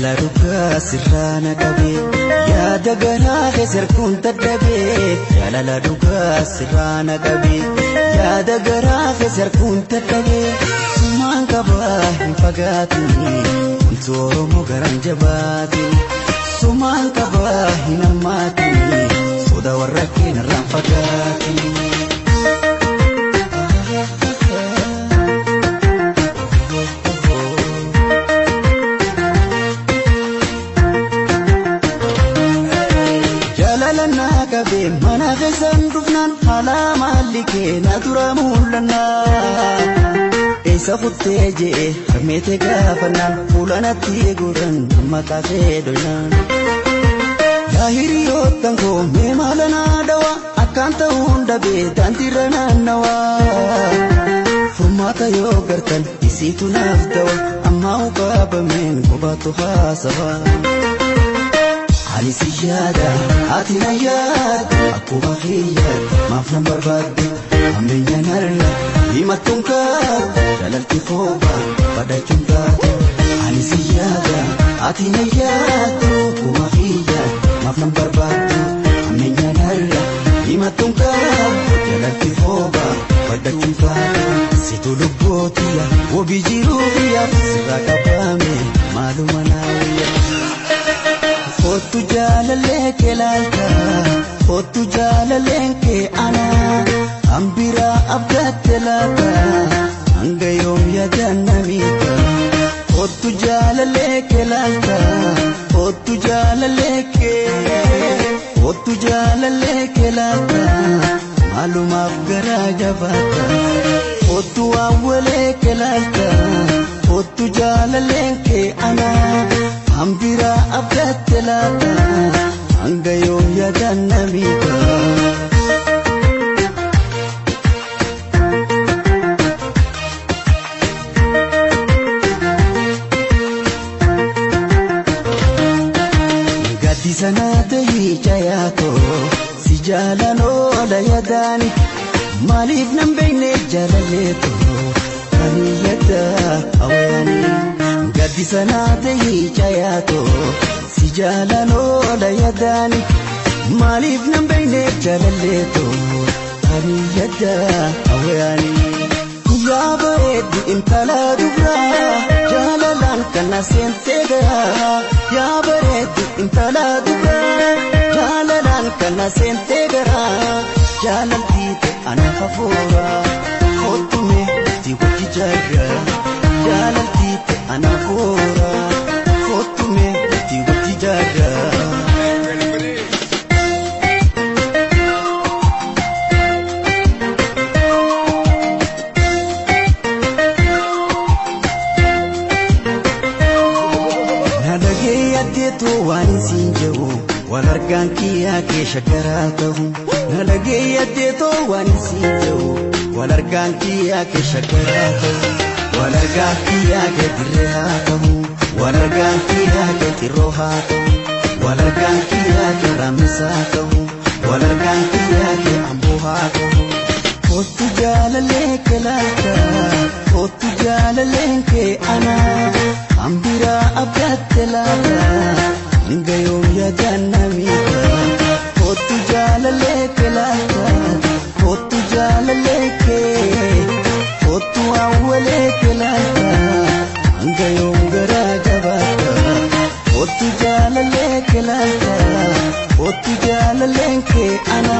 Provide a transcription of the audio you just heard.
la ruka sirrana kabe ya dagana khesar kun tadabe ya la ruka sirrana kabe ya dagana khesar kun tadabe man kaba fagati untoro mogaran jabati suman kaba hinamati soda warakin ran fagati kabe mana gesan dufnan hala malike natura mulana esa futteje harmete gafanan fulana tiguran mata fedonan lahiriyo tango me malana dawa akanta hunda be tantirana nawa fumata yo gartan isitu nafdawa amma ubaba men kubatu hasaba علي سيادة عاتنا ياد أكو بخيات ما فنم برباد أمين ينرلا لما تنكاب جلالتي خوبا بدا جنكات علي سيادة عاتنا ياد أكو بخيات ما فنم برباد أمين ينرلا لما تنكاب جلالتي خوبا بدا جنكات سيتو لبوتيا وبيجيرو فيا سراكا بامي مالو مناويا Fotu jalalek lalka, fotu jalalek ana, ambira abdat laka, angayom ya janamika. Fotu jalalek lalka, fotu jalalek lalka, malum afgara jabata. Fotu awalek lalka, fotu jalalek ana. ambira abdat laka angayo ya janamika gadi sanate hijayato sijalano la yadani malif nambeine jalaleto aniyata awani gadi sanate hijayato sijalano la yadani malif nambeine jalaleto aniyata awani ya bared intala dubra jalalan kana sentega ya bared intala dubra jalalan kana sentega jalalti ana khafura khotume ti wajjaga jalalti ana khura khotume ti wajjaga to wani sinjewo walargan kiya ke shakaratahu nalage yadde to wani sinjewo walargan kiya ke shakaratahu walargan kiya ke dirhatahu walargan kiya ke tirohatahu walargan kiya ke ramsatahu walargan kiya ke ambuhatahu fotu jalale kelaka fotu jalale ke ana ambira abdat laka ngayo ya janamika fotu jalale kelaka fotu jalale ke fotu awale kelaka ngayo ngara jabata fotu jalale kelaka fotu jalale ke ana